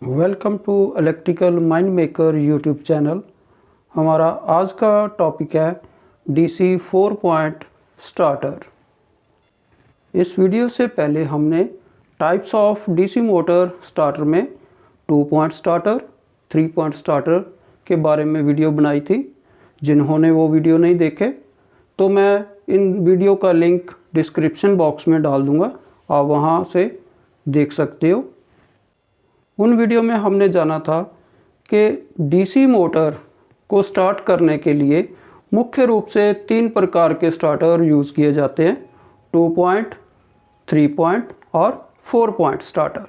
Welcome to electrical mind maker YouTube channel. हमारा आज का टॉपिक है डीसी 4 पॉइंट स्टार्टर। इस वीडियो से पहले हमने types of DC motor starter में 2 पॉइंट स्टार्टर, 3 पॉइंट स्टार्टर के बारे में वीडियो बनाई थी। जिन्होंने वो वीडियो नहीं देखे तो मैं इन वीडियो का लिंक डिस्क्रिप्शन बॉक्स में डाल दूँगा, आप वहाँ से देख सकते हो। उन वीडियो में हमने जाना था कि डीसी मोटर को स्टार्ट करने के लिए मुख्य रूप से 3 प्रकार के स्टार्टर यूज़ किए जाते हैं, 2 पॉइंट, 3 पॉइंट और 4 पॉइंट स्टार्टर।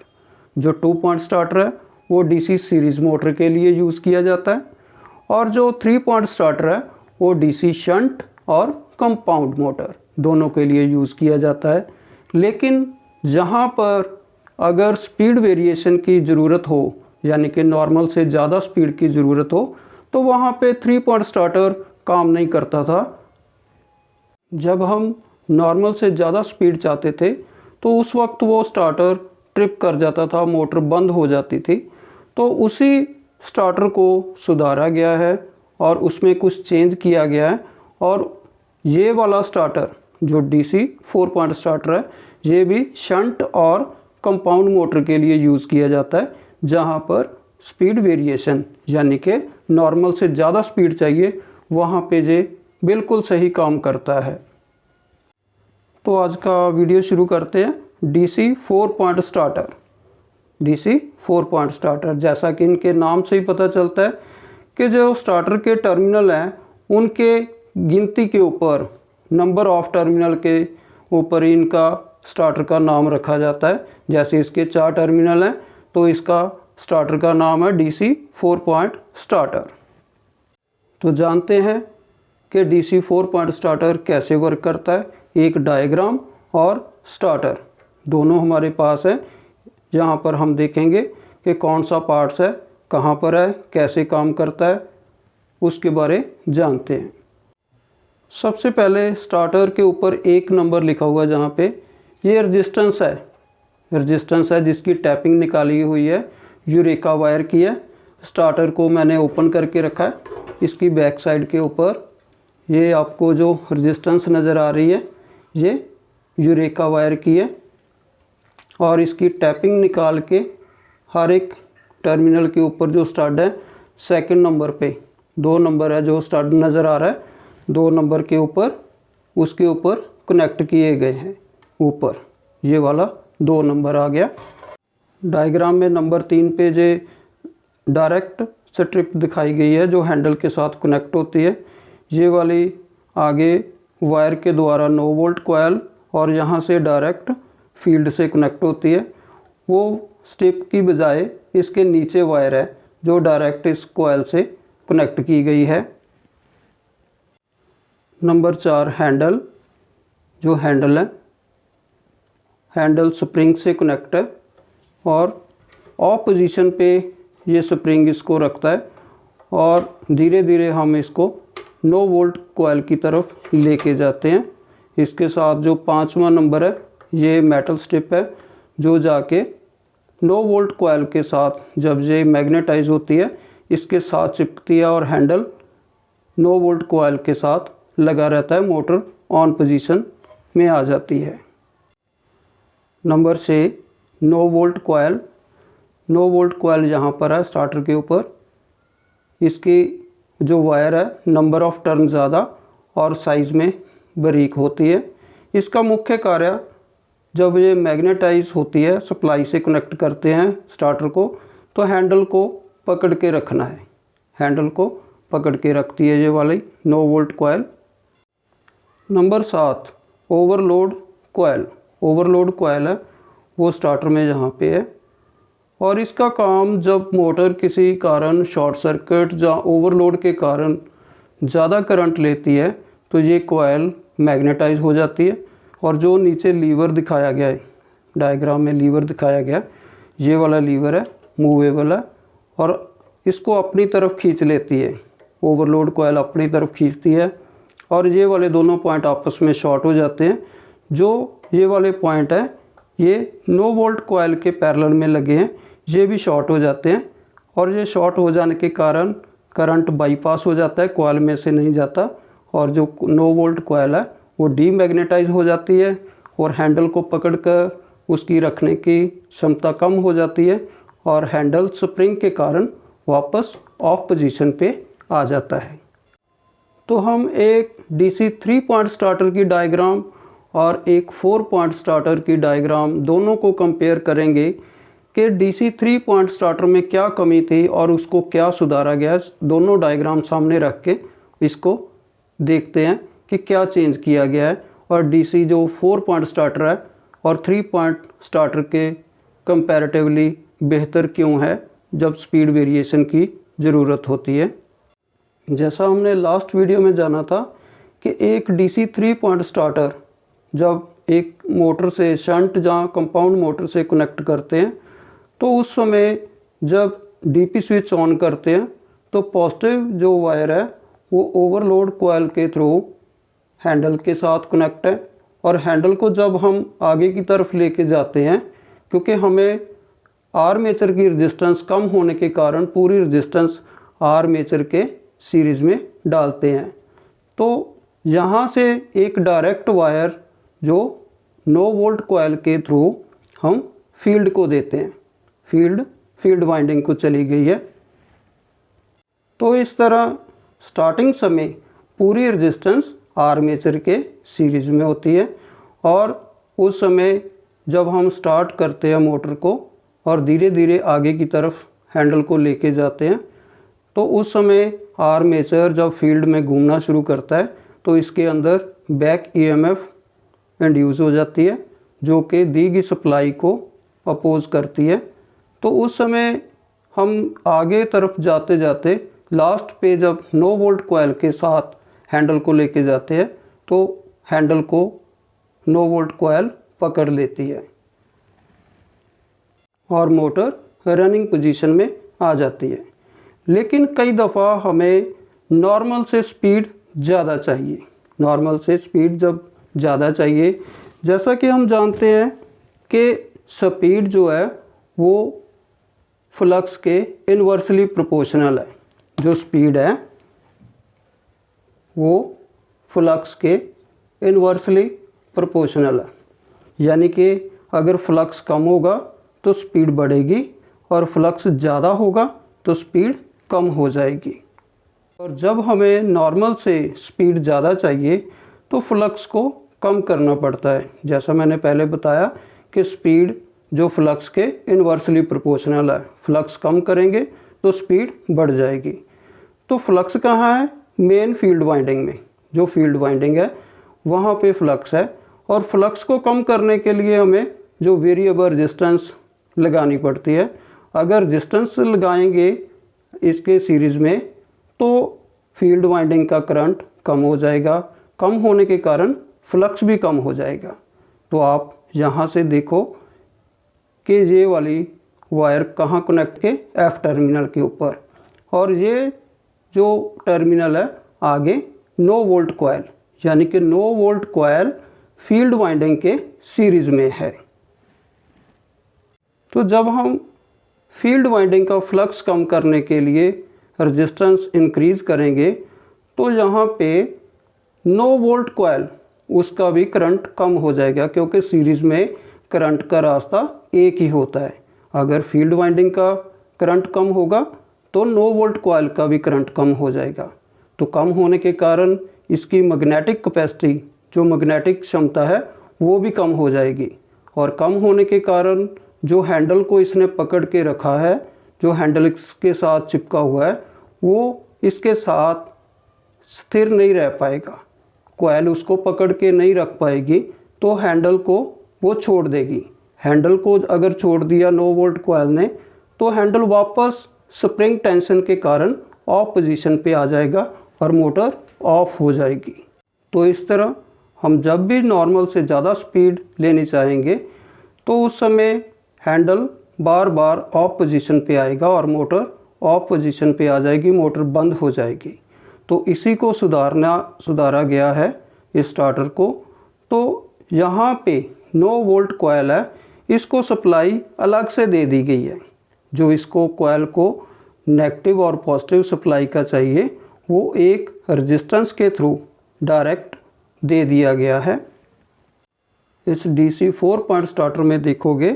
जो 2 पॉइंट स्टार्टर है वो डीसी सीरीज़ मोटर के लिए यूज़ किया जाता है और जो 3 पॉइंट स्टार्टर है वो डीसी शंट और कंपाउंड मोटर दोनों के लिए यूज़ किया जाता है। लेकिन जहाँ पर अगर स्पीड वेरिएशन की ज़रूरत हो, यानी कि नॉर्मल से ज़्यादा स्पीड की ज़रूरत हो, तो वहाँ पे 3 पॉइंट स्टार्टर काम नहीं करता था। जब हम नॉर्मल से ज़्यादा स्पीड चाहते थे तो उस वक्त वो स्टार्टर ट्रिप कर जाता था, मोटर बंद हो जाती थी। तो उसी स्टार्टर को सुधारा गया है और उसमें कुछ चेंज किया गया है और ये वाला स्टार्टर जो डीसी 4 पॉइंट स्टार्टर है ये भी शंट और कंपाउंड मोटर के लिए यूज़ किया जाता है, जहाँ पर स्पीड वेरिएशन यानी कि नॉर्मल से ज़्यादा स्पीड चाहिए वहाँ पे ये बिल्कुल सही काम करता है। तो आज का वीडियो शुरू करते हैं। DC 4 point starter. DC 4 point starter, जैसा कि इनके नाम से ही पता चलता है कि जो स्टार्टर के टर्मिनल हैं उनके गिनती के ऊपर, नंबर ऑफ टर्मिनल के ऊपर ही इनका स्टार्टर का नाम रखा जाता है। जैसे इसके 4 टर्मिनल हैं तो इसका स्टार्टर का नाम है डीसी 4 पॉइंट स्टार्टर। तो जानते हैं कि डीसी 4 पॉइंट स्टार्टर कैसे वर्क करता है। एक डायग्राम और स्टार्टर दोनों हमारे पास है, जहाँ पर हम देखेंगे कि कौन सा पार्ट्स है, कहाँ पर है, कैसे काम करता है, उसके बारे जानते हैं। सबसे पहले स्टार्टर के ऊपर 1 नंबर लिखा हुआ है, जहाँ पे ये रेजिस्टेंस है जिसकी टैपिंग निकाली हुई है, यूरेका वायर की है। स्टार्टर को मैंने ओपन करके रखा है। इसकी बैक साइड के ऊपर ये आपको जो रेजिस्टेंस नज़र आ रही है ये यूरेका वायर की है और इसकी टैपिंग निकाल के हर एक टर्मिनल के ऊपर जो स्टड है सेकंड नंबर पे 2 नंबर है जो स्टड नज़र आ रहा है, 2 नंबर के ऊपर उसके ऊपर कनेक्ट किए गए हैं। ऊपर ये वाला 2 नंबर आ गया। डायग्राम में नंबर 3 पे जे डायरेक्ट स्ट्रिप दिखाई गई है जो हैंडल के साथ कनेक्ट होती है। ये वाली आगे वायर के द्वारा 9 वोल्ट कॉयल और यहाँ से डायरेक्ट फील्ड से कनेक्ट होती है। वो स्ट्रिप की बजाय इसके नीचे वायर है जो डायरेक्ट इस कॉयल से कनेक्ट की गई है। नंबर 4 हैंडल, जो हैंडल है हैंडल स्प्रिंग से कनेक्ट है और ऑफ पोजीशन पे ये स्प्रिंग इसको रखता है और धीरे धीरे हम इसको 9 वोल्ट कॉइल की तरफ लेके जाते हैं। इसके साथ जो 5वां नंबर है ये मेटल स्ट्रिप है जो जाके 9 वोल्ट कॉइल के साथ जब ये मैग्नेटाइज होती है इसके साथ चिपकती है और हैंडल 9 वोल्ट कॉइल के साथ लगा रहता है, मोटर ऑन पोजीशन में आ जाती है। Number 6 9 volt coil. 9 volt coil यहाँ पर है स्टार्टर के ऊपर। इसकी जो वायर है नंबर ऑफ टर्न ज़्यादा और साइज़ में बारीक होती है। इसका मुख्य कार्य जब ये मैग्नेटाइज होती है, सप्लाई से कनेक्ट करते हैं स्टार्टर को, तो हैंडल को पकड़ के रखना है। हैंडल को पकड़ के रखती है ये वाली 9 volt coil. Number 7 overload coil. Overload coil है वो स्टार्टर में यहाँ पे है और इसका काम जब मोटर किसी कारण शॉर्ट सर्किट या ओवरलोड के कारण ज़्यादा करंट लेती है तो ये कॉइल मैग्नेटाइज हो जाती है और जो नीचे लीवर दिखाया गया है, डायग्राम में लीवर दिखाया गया, ये वाला लीवर है मूवेबल है और इसको अपनी तरफ खींच लेती है। ओवरलोड कॉइल अपनी तरफ खींचती है और ये वाले दोनों पॉइंट आपस में शॉर्ट हो जाते हैं। जो ये वाले पॉइंट है ये 9 वोल्ट कॉइल के पैरेलल में लगे हैं, ये भी शॉर्ट हो जाते हैं और ये शॉर्ट हो जाने के कारण करंट बाईपास हो जाता है, कॉइल में से नहीं जाता और जो 9 वोल्ट कॉइल है वो डीमैग्नेटाइज हो जाती है और हैंडल को पकड़कर उसकी रखने की क्षमता कम हो जाती है और हैंडल स्प्रिंग के कारण वापस ऑफ पोजीशन पे आ जाता है। तो हम एक डीसी 3 पॉइंट स्टार्टर की डायग्राम और एक 4 पॉइंट स्टार्टर की डायग्राम दोनों को कंपेयर करेंगे कि डीसी 3 पॉइंट स्टार्टर में क्या कमी थी और उसको क्या सुधारा गया। दोनों डायग्राम सामने रख के इसको देखते हैं कि क्या चेंज किया गया है और डीसी जो 4 पॉइंट स्टार्टर है और 3 पॉइंट स्टार्टर के कंपैरेटिवली बेहतर क्यों है जब स्पीड वेरिएशन की ज़रूरत होती है। जैसा हमने लास्ट वीडियो में जाना था कि एक डीसी 3 पॉइंट स्टार्टर जब एक मोटर से शंट या कंपाउंड मोटर से कनेक्ट करते हैं तो उस समय जब डीपी स्विच ऑन करते हैं तो पॉजिटिव जो वायर है वो ओवरलोड कॉइल के थ्रू हैंडल के साथ कनेक्ट है और हैंडल को जब हम आगे की तरफ लेके जाते हैं क्योंकि हमें आर्मेचर की रेजिस्टेंस कम होने के कारण पूरी रेजिस्टेंस आर्मेचर के सीरीज़ में डालते हैं, तो यहाँ से एक डायरेक्ट वायर जो 9 वोल्ट कॉइल के थ्रू हम फील्ड को देते हैं, फील्ड वाइंडिंग को चली गई है। तो इस तरह स्टार्टिंग समय पूरी रेजिस्टेंस आर्मेचर के सीरीज़ में होती है और उस समय जब हम स्टार्ट करते हैं मोटर को और धीरे धीरे आगे की तरफ हैंडल को लेके जाते हैं तो उस समय आर्मेचर जब फील्ड में घूमना शुरू करता है तो इसके अंदर बैक ईएमएफ इंड्यूस हो जाती है जो कि दी गई सप्लाई को अपोज करती है। तो उस समय हम आगे तरफ जाते जाते लास्ट पे जब 9 वोल्ट कॉइल के साथ हैंडल को लेके जाते हैं तो हैंडल को 9 वोल्ट कॉइल पकड़ लेती है और मोटर रनिंग पोजीशन में आ जाती है। लेकिन कई दफ़ा हमें नॉर्मल से स्पीड ज़्यादा चाहिए। नॉर्मल से स्पीड जब ज़्यादा चाहिए, जैसा कि हम जानते हैं कि स्पीड जो है वो फ्लक्स के इन्वर्सली प्रोपोर्शनल है। जो स्पीड है वो फ्लक्स के इन्वर्सली प्रोपोर्शनल है, यानी कि अगर फ्लक्स कम होगा तो स्पीड बढ़ेगी और फ्लक्स ज़्यादा होगा तो स्पीड कम हो जाएगी। और जब हमें नॉर्मल से स्पीड ज़्यादा चाहिए तो फ्लक्स को कम करना पड़ता है। जैसा मैंने पहले बताया कि स्पीड जो फ्लक्स के इन्वर्सली प्रोपोर्शनल है, फ्लक्स कम करेंगे तो स्पीड बढ़ जाएगी। तो फ्लक्स कहाँ है? मेन फील्ड वाइंडिंग में। जो फील्ड वाइंडिंग है वहाँ पे फ्लक्स है और फ्लक्स को कम करने के लिए हमें जो वेरिएबल रेजिस्टेंस लगानी पड़ती है। अगर रेजिस्टेंस लगाएंगे इसके सीरीज़ में तो फील्ड वाइंडिंग का करंट कम हो जाएगा, कम होने के कारण फ्लक्स भी कम हो जाएगा। तो आप यहाँ से देखो कि ये वाली वायर कहाँ कनेक्ट के एफ टर्मिनल के ऊपर और ये जो टर्मिनल है आगे 9 वोल्ट कॉइल, यानी कि 9 वोल्ट कॉइल फील्ड वाइंडिंग के सीरीज़ में है। तो जब हम फील्ड वाइंडिंग का फ्लक्स कम करने के लिए रेजिस्टेंस इंक्रीज करेंगे तो यहाँ पे 9 वोल्ट कॉइल उसका भी करंट कम हो जाएगा क्योंकि सीरीज़ में करंट का रास्ता एक ही होता है। अगर फील्ड वाइंडिंग का करंट कम होगा तो 9 वोल्ट कॉइल का भी करंट कम हो जाएगा। तो कम होने के कारण इसकी मैग्नेटिक कैपेसिटी, जो मैग्नेटिक क्षमता है वो भी कम हो जाएगी और कम होने के कारण जो हैंडल को इसने पकड़ के रखा है, जो हैंडल इसके साथ चिपका हुआ है, वो इसके साथ स्थिर नहीं रह पाएगा। कॉइल उसको पकड़ के नहीं रख पाएगी तो हैंडल को वो छोड़ देगी। हैंडल को अगर छोड़ दिया 9 वोल्ट कॉइल ने तो हैंडल वापस स्प्रिंग टेंशन के कारण ऑफ पोजीशन पे आ जाएगा और मोटर ऑफ हो जाएगी। तो इस तरह हम जब भी नॉर्मल से ज़्यादा स्पीड लेनी चाहेंगे तो उस समय handle bar bar of position पे आएगा और मोटर ऑफ पोजीशन पे आ जाएगी, मोटर बंद हो जाएगी। तो इसी को सुधारा गया है इस स्टार्टर को। तो यहाँ पे 9 वोल्ट कॉइल है, इसको सप्लाई अलग से दे दी गई है। जो इसको कॉइल को नेगेटिव और पॉजिटिव सप्लाई का चाहिए वो एक रेजिस्टेंस के थ्रू डायरेक्ट दे दिया गया है। इस DC 4 पॉइंट स्टार्टर में देखोगे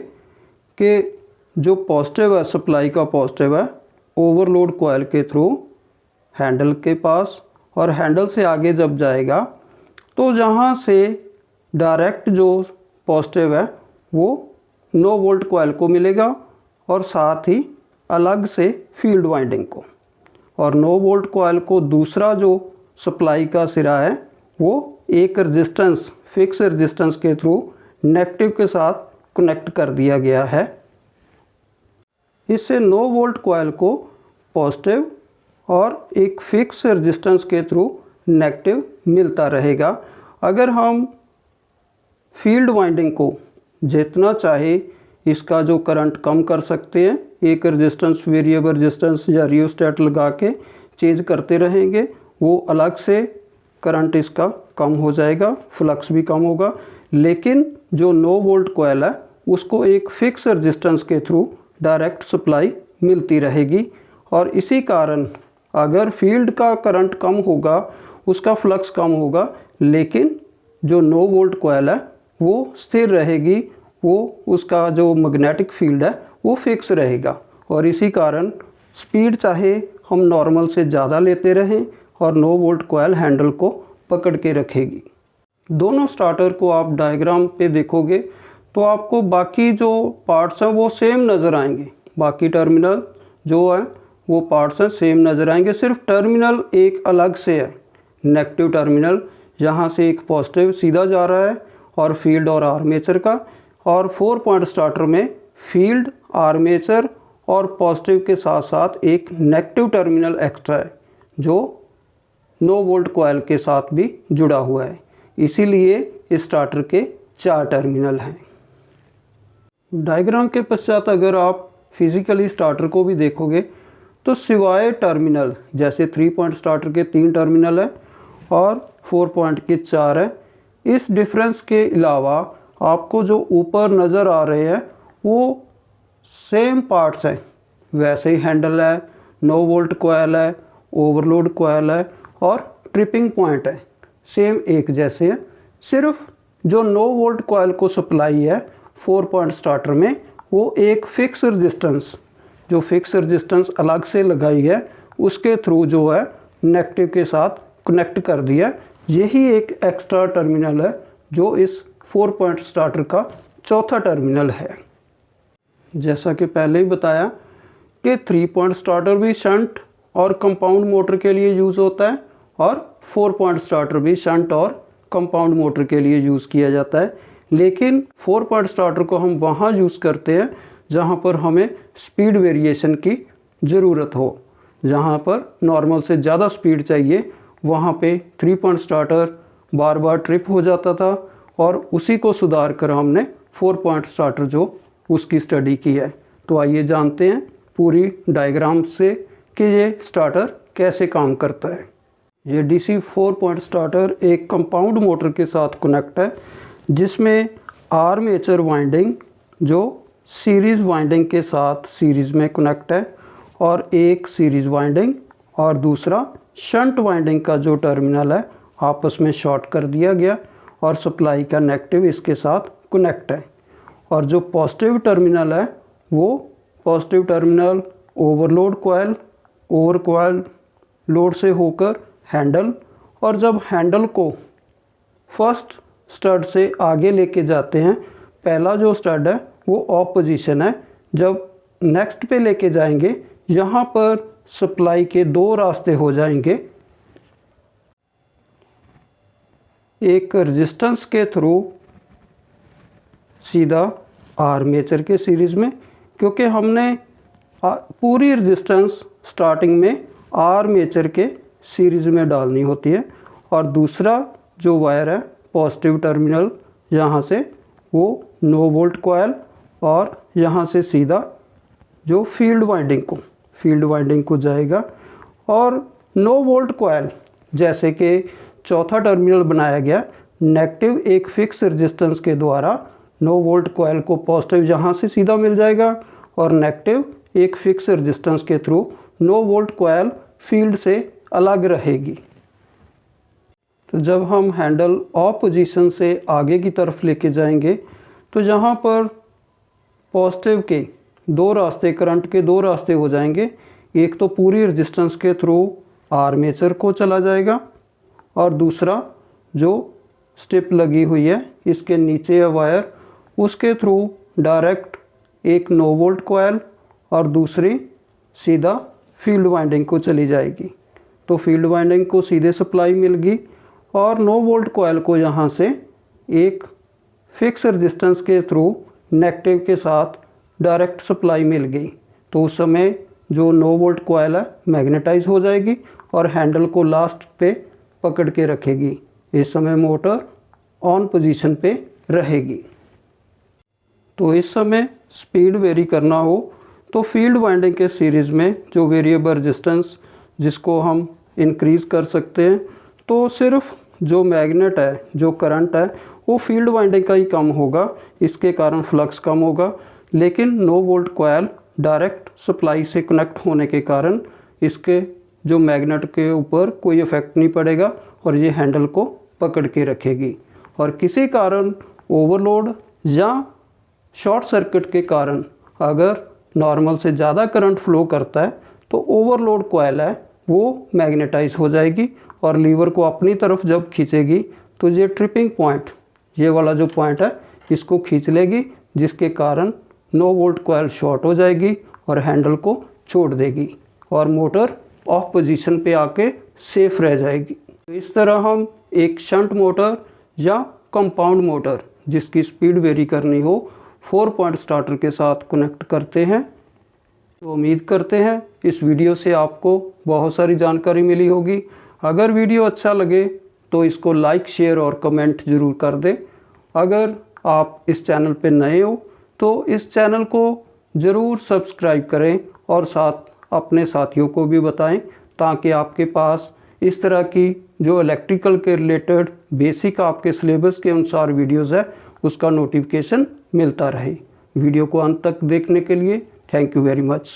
कि जो पॉजिटिव है, सप्लाई का पॉजिटिव है, ओवरलोड कॉइल के थ्रू हैंडल के पास, और हैंडल से आगे जब जाएगा तो जहाँ से डायरेक्ट जो पॉजिटिव है वो 9 वोल्ट कॉइल को मिलेगा और साथ ही अलग से फील्ड वाइंडिंग को, और 9 वोल्ट कॉइल को दूसरा जो सप्लाई का सिरा है वो एक रेजिस्टेंस, फिक्स रेजिस्टेंस के थ्रू नेगेटिव के साथ कनेक्ट कर दिया गया है। इससे 9 वोल्ट कॉइल को पॉजिटिव और एक फिक्स रेजिस्टेंस के थ्रू नेगेटिव मिलता रहेगा। अगर हम फील्ड वाइंडिंग को जितना चाहे इसका जो करंट कम कर सकते हैं, एक रेजिस्टेंस, वेरिएबल रेजिस्टेंस या रियोस्टेट लगा के चेंज करते रहेंगे, वो अलग से करंट इसका कम हो जाएगा, फ्लक्स भी कम होगा। लेकिन जो 9 वोल्ट कॉइल है उसको एक फिक्स रेजिस्टेंस के थ्रू डायरेक्ट सप्लाई मिलती रहेगी, और इसी कारण अगर फील्ड का करंट कम होगा, उसका फ्लक्स कम होगा, लेकिन जो 9 वोल्ट कॉइल है वो स्थिर रहेगी, वो उसका जो मैग्नेटिक फील्ड है वो फिक्स रहेगा, और इसी कारण स्पीड चाहे हम नॉर्मल से ज़्यादा लेते रहें और 9 वोल्ट कॉइल हैंडल को पकड़ के रखेगी। दोनों स्टार्टर को आप डायग्राम पे देखोगे तो आपको बाकी जो पार्ट्स हैं वो सेम नज़र आएंगे, बाकी टर्मिनल जो है वो पार्ट्स हैं सेम नज़र आएंगे, सिर्फ टर्मिनल एक अलग से है। नेगेटिव टर्मिनल यहाँ से एक पॉजिटिव सीधा जा रहा है और फील्ड और आर्मेचर का, और 4 पॉइंट स्टार्टर में फील्ड, आर्मेचर और पॉजिटिव के साथ साथ एक नेगेटिव टर्मिनल एक्स्ट्रा है जो 9 वोल्ट कॉइल के साथ भी जुड़ा हुआ है। इसीलिए इस स्टार्टर के 4 टर्मिनल हैं। डायग्राम के पश्चात अगर आप फिजिकली स्टार्टर को भी देखोगे तो सिवाय टर्मिनल, जैसे 3 पॉइंट स्टार्टर के 3 टर्मिनल है और 4 पॉइंट के 4 है, इस डिफरेंस के अलावा आपको जो ऊपर नज़र आ रहे हैं वो सेम पार्ट्स हैं। वैसे ही हैंडल है, 9 वोल्ट कॉइल है, ओवरलोड कॉइल है और ट्रिपिंग पॉइंट है, सेम एक जैसे हैं। सिर्फ जो 9 वोल्ट कॉइल को सप्लाई है 4 पॉइंट स्टार्टर में वो एक फिक्स रेजिस्टेंस, जो फिक्स रेजिस्टेंस अलग से लगाई है उसके थ्रू जो है नेगेटिव के साथ कनेक्ट कर दिया। यही एक एक्स्ट्रा टर्मिनल है जो इस 4 पॉइंट स्टार्टर का चौथा टर्मिनल है। जैसा कि पहले ही बताया कि 3 पॉइंट स्टार्टर भी शंट और कंपाउंड मोटर के लिए यूज़ होता है, और 4 पॉइंट स्टार्टर भी शंट और कंपाउंड मोटर के लिए यूज़ किया जाता है। लेकिन 4 पॉइंट स्टार्टर को हम वहाँ यूज़ करते हैं जहाँ पर हमें स्पीड वेरिएशन की ज़रूरत हो, जहाँ पर नॉर्मल से ज़्यादा स्पीड चाहिए, वहाँ पे 3 पॉइंट स्टार्टर बार बार ट्रिप हो जाता था, और उसी को सुधार कर हमने 4 पॉइंट स्टार्टर जो उसकी स्टडी की है। तो आइए जानते हैं पूरी डायग्राम से कि ये स्टार्टर कैसे काम करता है। ये DC 4 पॉइंट स्टार्टर एक कंपाउंड मोटर के साथ कनेक्ट है, जिसमें आर्मेचर वाइंडिंग जो सीरीज़ वाइंडिंग के साथ सीरीज़ में कनेक्ट है, और एक सीरीज़ वाइंडिंग और दूसरा शंट वाइंडिंग का जो टर्मिनल है आपस में शॉर्ट कर दिया गया, और सप्लाई का नेगेटिव इसके साथ कनेक्ट है। और जो पॉजिटिव टर्मिनल है वो positive terminal overload coil, over coil load से होकर हैंडल, और जब हैंडल को फर्स्ट स्टड से आगे लेके जाते हैं, पहला जो स्टड है वो ऑफ पोजीशन है, जब नेक्स्ट पे लेके जाएंगे यहाँ पर सप्लाई के 2 रास्ते हो जाएंगे, एक रेजिस्टेंस के थ्रू सीधा आर्मेचर के सीरीज़ में, क्योंकि हमने पूरी रेजिस्टेंस स्टार्टिंग में आर्मेचर के सीरीज़ में डालनी होती है, और दूसरा जो वायर है पॉजिटिव टर्मिनल यहाँ से वो 9 वोल्ट कॉइल, और यहाँ से सीधा जो फील्ड वाइंडिंग को जाएगा। और 9 वोल्ट कॉइल जैसे कि चौथा टर्मिनल बनाया गया, नेगेटिव एक फिक्स रेजिस्टेंस के द्वारा 9 वोल्ट कॉइल को पॉजिटिव यहाँ से सीधा मिल जाएगा, और नेगेटिव एक फिक्स रेजिस्टेंस के through no volt coil field से अलग रहेगी। तो जब हम हैंडल ऑफ पोजीशन से आगे की तरफ लेके जाएंगे तो जहाँ पर पॉजिटिव के दो रास्ते, करंट के दो रास्ते हो जाएंगे। एक तो पूरी रेजिस्टेंस के थ्रू आर्मेचर को चला जाएगा और दूसरा जो स्ट्रिप लगी हुई है इसके नीचे है वायर, उसके थ्रू डायरेक्ट एक नो वोल्ट कॉइल और दूसरी सीधा फील्ड वाइंडिंग को चली जाएगी। तो फील्ड वाइंडिंग को सीधे सप्लाई मिल गई और नो वोल्ट कॉइल को यहाँ से एक फिक्स रेजिस्टेंस के थ्रू नेगेटिव के साथ डायरेक्ट सप्लाई मिल गई। तो उस समय जो नो वोल्ट कॉइल है मैग्नेटाइज हो जाएगी और हैंडल को लास्ट पे पकड़ के रखेगी। इस समय मोटर ऑन पोजीशन पे रहेगी। तो इस समय स्पीड वेरी करना हो तो फील्ड वाइंडिंग के सीरीज़ में जो वेरिएबल रेजिस्टेंस जिसको हम इंक्रीज़ कर सकते हैं, तो सिर्फ जो मैग्नेट है, जो करंट है, वो फील्ड वाइंडिंग का ही कम होगा, इसके कारण फ्लक्स कम होगा। लेकिन no volt coil direct supply से कनेक्ट होने के कारण इसके जो मैग्नेट के ऊपर कोई इफ़ेक्ट नहीं पड़ेगा और ये हैंडल को पकड़ के रखेगी। और किसी कारण ओवरलोड या शॉर्ट सर्किट के कारण अगर नॉर्मल से ज़्यादा करंट फ्लो करता है तो ओवरलोड कॉइल है वो मैग्नेटाइज हो जाएगी और लीवर को अपनी तरफ जब खींचेगी तो ये ट्रिपिंग पॉइंट, ये वाला जो पॉइंट है, इसको खींच लेगी, जिसके कारण नो वोल्ट कॉइल शॉर्ट हो जाएगी और हैंडल को छोड़ देगी और मोटर ऑफ पोजीशन पे आके सेफ रह जाएगी। तो इस तरह हम एक शंट मोटर या कंपाउंड मोटर जिसकी स्पीड वेरी करनी हो 4 पॉइंट स्टार्टर के साथ कनेक्ट करते हैं। तो उम्मीद करते हैं इस वीडियो से आपको बहुत सारी जानकारी मिली होगी। अगर वीडियो अच्छा लगे तो इसको लाइक, शेयर और कमेंट ज़रूर कर दें। अगर आप इस चैनल पे नए हो तो इस चैनल को ज़रूर सब्सक्राइब करें और साथ अपने साथियों को भी बताएं, ताकि आपके पास इस तरह की जो इलेक्ट्रिकल के रिलेटेड बेसिक आपके सिलेबस के अनुसार वीडियोज़ है उसका नोटिफिकेशन मिलता रहे। वीडियो को अंत तक देखने के लिए थैंक यू वेरी मच।